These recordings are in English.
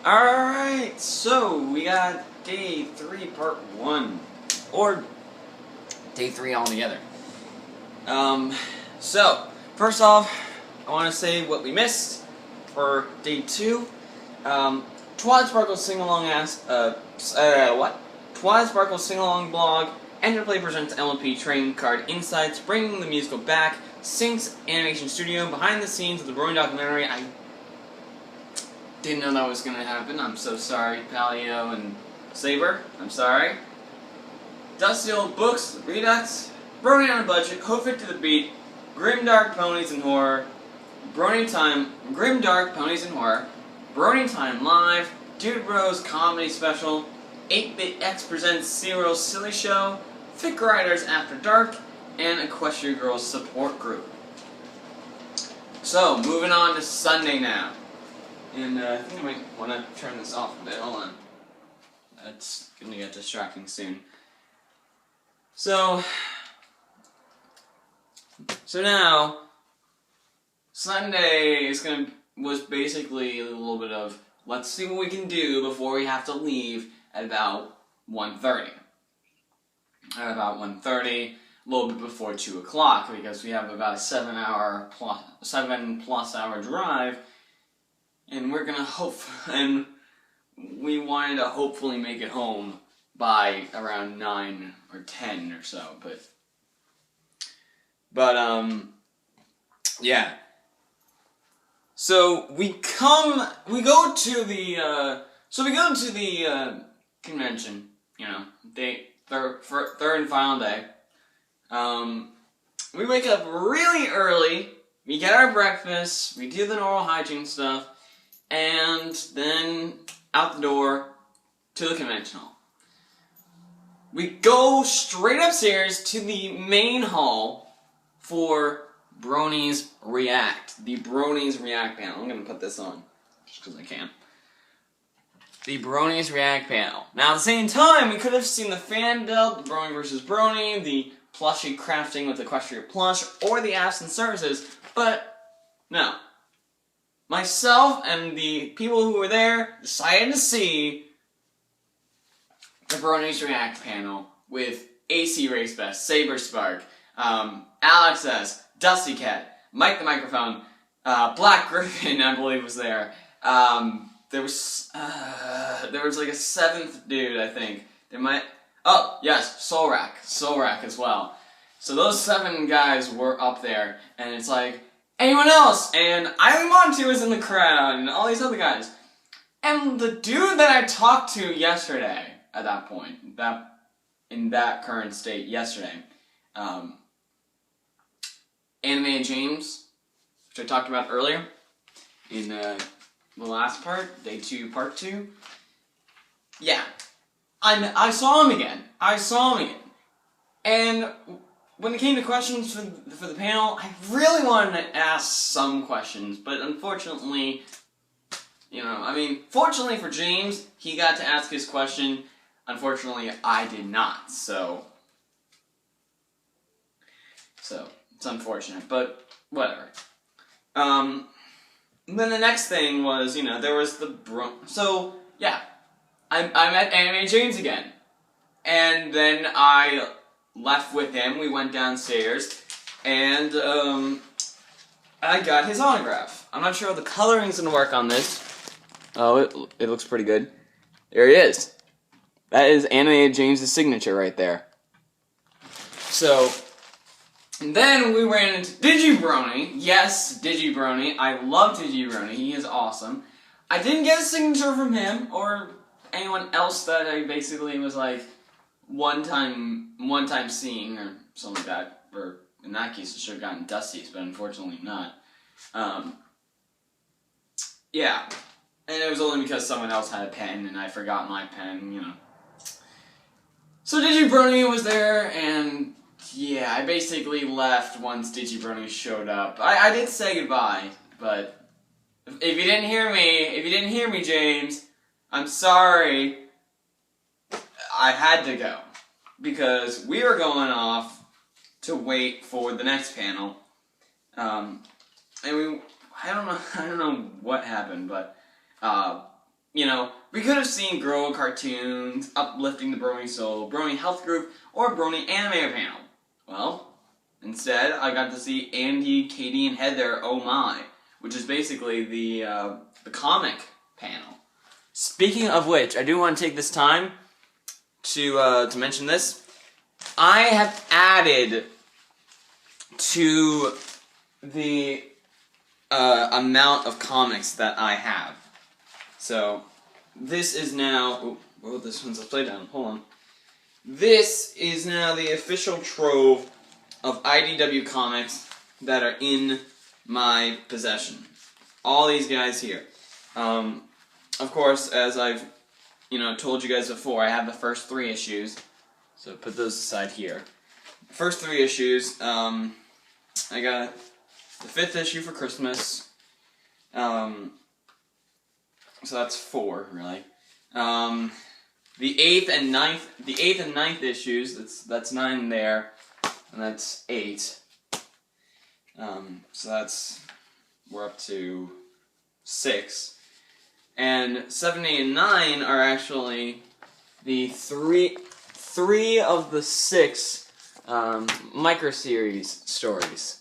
Alright, so we got day 3, part 1. Or day 3 altogether. So, first off, I want to say what we missed for day 2. Twilight Sparkle sing-along Twilight Sparkle sing-along blog, Enterplay presents LP Trading Card Insights, bringing the musical back, Sync's animation studio, behind the scenes of the Brony documentary. I didn't know that was going to happen. I'm so sorry, Palio and Saber. I'm sorry. Dusty Old Books, Redux, Brony on a Budget, Hoof It to the Beat, Grimdark Ponies and Horror, Grimdark Ponies and Horror, Brony Time Live, Dude Bros Comedy Special, 8-Bit X Presents Zero's Silly Show, Thick Riders After Dark, and Equestria Girls Support Group. So, moving on to Sunday now. And I think I might want to turn this off a bit. Hold on. That's going to get distracting soon. So now, Sunday was basically a little bit of, let's see what we can do before we have to leave at about 1:30. At about 1:30, a little bit before 2 o'clock, because we have about a 7 plus hour drive. And we're gonna and we wanted to hopefully make it home by around 9 or 10 or so, but yeah. So we go to the convention, you know, third and final day. We wake up really early, we get our breakfast, we do the normal hygiene stuff, and then out the door to the convention hall. We go straight upstairs to the main hall for Brony's React. The Brony's React panel. I'm going to put this on just because I can. The Brony's React panel. Now at the same time, we could have seen the fan build, the Brony vs. Brony, the plushie crafting with Equestria Plush, or the apps and services, but no. Myself and the people who were there decided to see the Brony's React panel with AC Race Best, Saber Spark, Alex S, Dusty Cat, Mike the Microphone, Black Griffin, I believe, was there. There was like a seventh dude, I think. Oh, yes, Soulrack as well. So those 7 guys were up there, and it's like, anyone else? And Eileen Montu was in the crowd, and all these other guys. And the dude that I talked to yesterday, at that point, in that current state yesterday, Anime James, which I talked about earlier, in the last part, day 2, part 2. Yeah, I saw him again. And when it came to questions for the panel, I really wanted to ask some questions, but unfortunately, fortunately for James, he got to ask his question. Unfortunately, I did not, so it's unfortunate, but whatever. Then the next thing was, there was so, yeah, I met Anime James again, and then I left with him. We went downstairs, and I got his autograph. I'm not sure how the coloring's gonna work on this. Oh, it looks pretty good. There he is. That is Anime James' signature right there. So, and then we ran into DigiBrony. Yes, DigiBrony. I love DigiBrony. He is awesome. I didn't get a signature from him or anyone else that I basically was like one time seeing or something like that. Or in that case, it should have gotten Dusty's, but unfortunately not. Yeah, and it was only because someone else had a pen and I forgot my pen, So DigiBrony was there, and yeah, I basically left once DigiBrony showed up. I did say goodbye, but if you didn't hear me, James, I'm sorry. I had to go because we were going off to wait for the next panel, and I don't know what happened, but You know, we could have seen girl cartoons, uplifting the Brony soul, Brony health group, or Brony anime panel. Well, instead, I got to see Andy, Katie, and Heather Oh My, which is basically the comic panel. Speaking of which, I do want to take this time to mention this. I have added to the amount of comics that I have. So, this is now... Oh, this one's upside down. Hold on. This is now the official trove of IDW Comics that are in my possession. All these guys here. Of course, as I've told you guys before, I have the first 3 issues. So put those aside here. First 3 issues, I got the 5th issue for Christmas. So that's 4, really. The 8th and 9th issues, that's 9 there, and that's 8. So we're up to 6. And 7, 8, and 9 are actually the 3 of the 6 micro-series stories.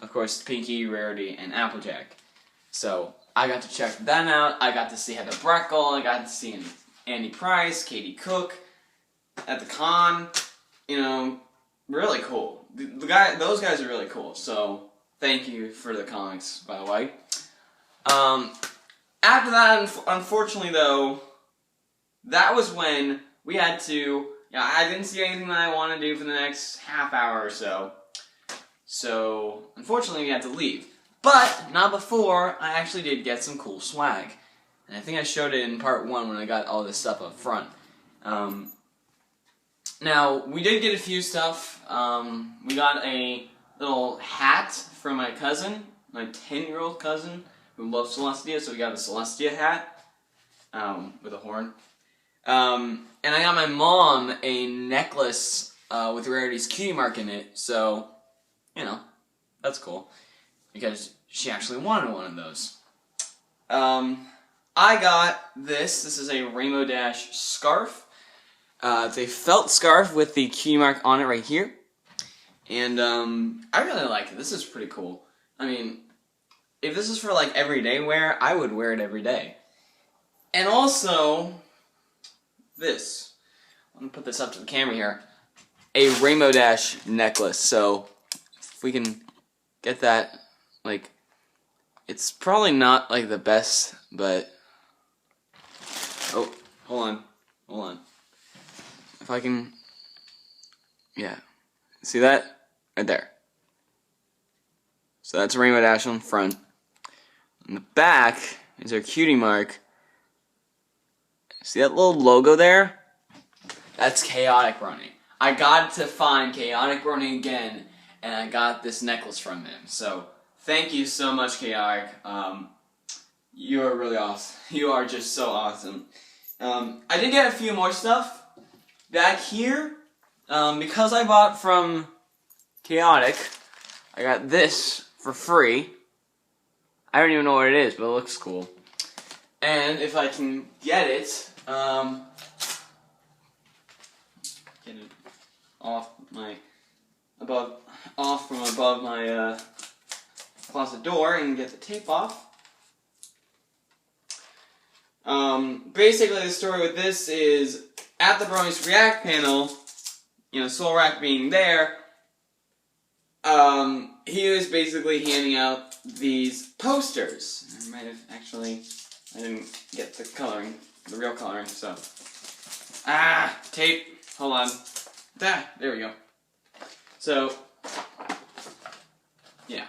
Of course, Pinky, Rarity, and Applejack. So, I got to check that out. I got to see Heather Breckle. I got to see Andy Price, Katie Cook at the con. Really cool. Those guys are really cool. So, thank you for the comics, by the way. After that, unfortunately, though, that was when we had to... I didn't see anything that I wanted to do for the next half hour or so. So, unfortunately, we had to leave. But, not before I actually did get some cool swag. And I think I showed it in part 1 when I got all this stuff up front. Now, we did get a few stuff. We got a little hat from my cousin, my 10-year-old cousin, who loves Celestia, so we got a Celestia hat with a horn. And I got my mom a necklace with Rarity's cutie mark in it, so, that's cool. Because she actually wanted one of those. I got this. This is a Rainbow Dash scarf. It's a felt scarf with the cutie mark on it right here. And I really like it. This is pretty cool. I mean, if this is for like everyday wear, I would wear it every day. And also, this. I'm going to put this up to the camera here. A Rainbow Dash necklace. So, if we can get that, like, it's probably not like the best, but... Oh, hold on. If I can... Yeah. See that? Right there. So that's Rainbow Dash on the front. On the back is our cutie mark. See that little logo there? That's Chaotic Brony. I got to find Chaotic Brony again, and I got this necklace from him. So, thank you so much, Chaotic. You are really awesome. You are just so awesome. I did get a few more stuff back here. Because I bought from Chaotic, I got this for free. I don't even know what it is, but it looks cool. And if I can get it, get it off from above my closet door and get the tape off. Basically the story with this is, at the Brony's React panel, Soul Rack being there, he was basically handing out these posters. I didn't get the real coloring, so. Tape, hold on. There we go. So, yeah.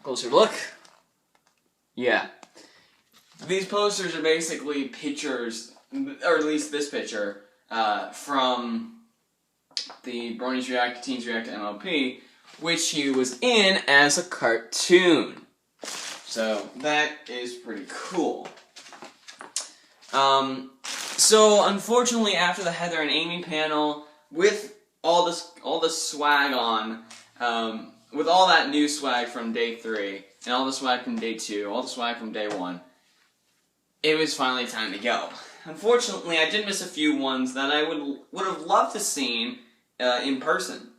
Closer look. Yeah. These posters are basically pictures, or at least this picture, from the Brony's React, Teens React MLP, which he was in as a cartoon. So, that is pretty cool. So, unfortunately, after the Heather and Amy panel, with all this swag on, with all that new swag from day 3, and all the swag from day 2, all the swag from day 1, it was finally time to go. Unfortunately, I did miss a few ones that I would have loved to seen in person.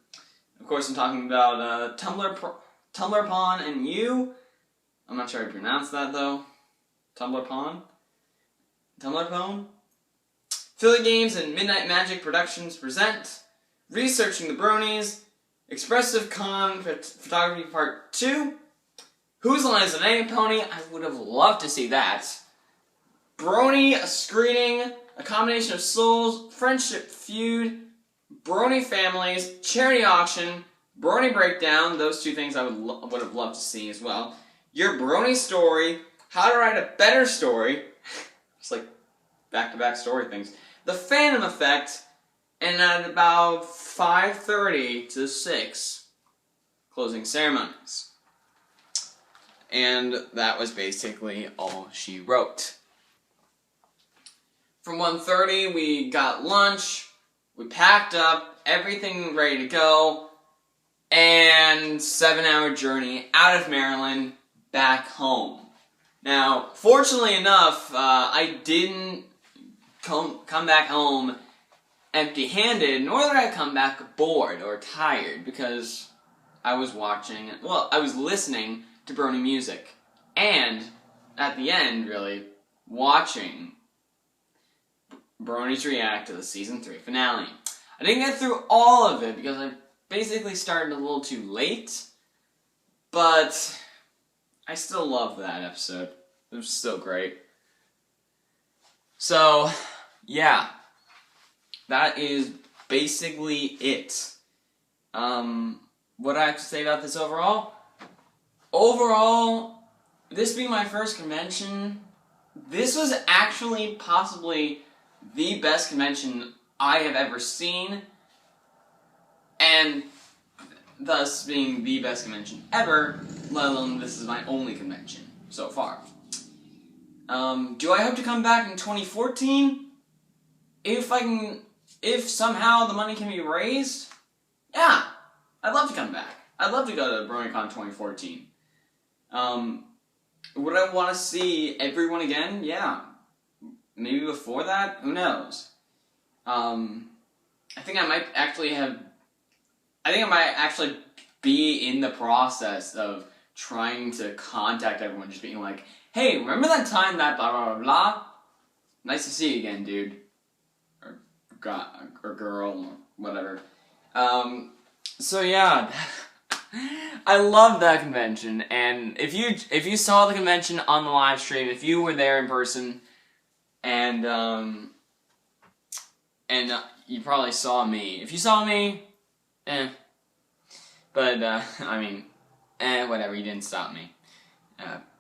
Of course, I'm talking about Tumblr Pawn and You. I'm not sure how to pronounce that though. Tumblr Pawn? Tumblr Pawn? Philly Games and Midnight Magic Productions present Researching the Bronies, Expressive Con Photography Part 2, Whose Line is an Egg Pony? I would have loved to see that. Brony, a screening, a combination of souls, friendship feud, Brony families, charity auction, Brony breakdown, those two things I would have loved to see as well. Your Brony story, how to write a better story, just like back-to-back story things. The Phantom Effect, and at about 5:30 to 6, closing ceremonies. And that was basically all she wrote. From 1:30, we got lunch, we packed up, everything ready to go, and 7-hour journey out of Maryland back home. Now, fortunately enough, I didn't come back home empty-handed, nor did I come back bored or tired, because I was I was listening to Brony music, and, at the end, really, watching Bronies react to the Season 3 finale. I didn't get through all of it, because I basically started a little too late, but I still love that episode. It was so great. So, yeah. That is basically it. What I have to say about this overall? Overall, this being my first convention, this was actually possibly the best convention I have ever seen, and thus being the best convention ever, let alone this is my only convention so far. Do I hope to come back in 2014? If somehow the money can be raised, yeah, I'd love to come back. I'd love to go to BronyCon 2014. Would I want to see everyone again? Yeah. Maybe before that? Who knows? I think I might actually be in the process of trying to contact everyone, just being like, hey, remember that time that blah blah blah blah? Nice to see you again, dude. Or girl, or whatever. So yeah, I love that convention, and if you saw the convention on the live stream, if you were there in person, and you probably saw me. If you saw me, but I mean, whatever. You didn't stop me.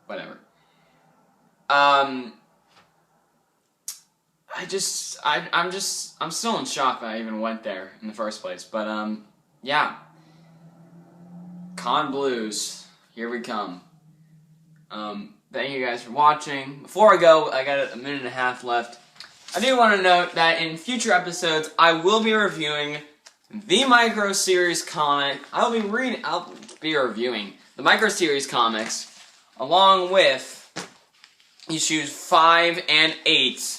Whatever. I'm still in shock that I even went there in the first place, but, yeah. Con Blues, here we come. Thank you guys for watching. Before I go, I got a minute and a half left. I do want to note that in future episodes, I will be reviewing the Micro Series comic. I'll be reviewing the Micro Series comics, along with issues 5 and 8.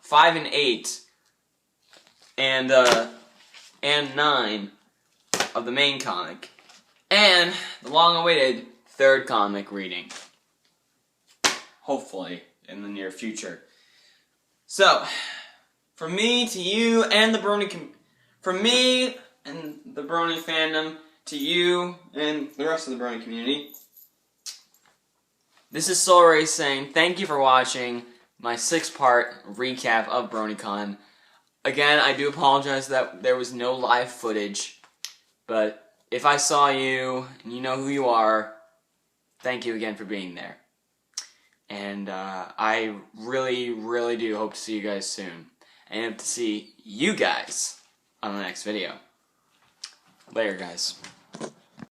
5 and 8, and 9 of the main comic, and the long-awaited third comic reading. Hopefully, in the near future. So, from me to you and the Brony fandom, to you and the rest of the Brony community, this is Soul Ray saying thank you for watching my 6-part recap of BronyCon. Again, I do apologize that there was no live footage, but if I saw you, and you know who you are, thank you again for being there. And I really, really do hope to see you guys soon. And hope to see you guys on the next video. Later, guys.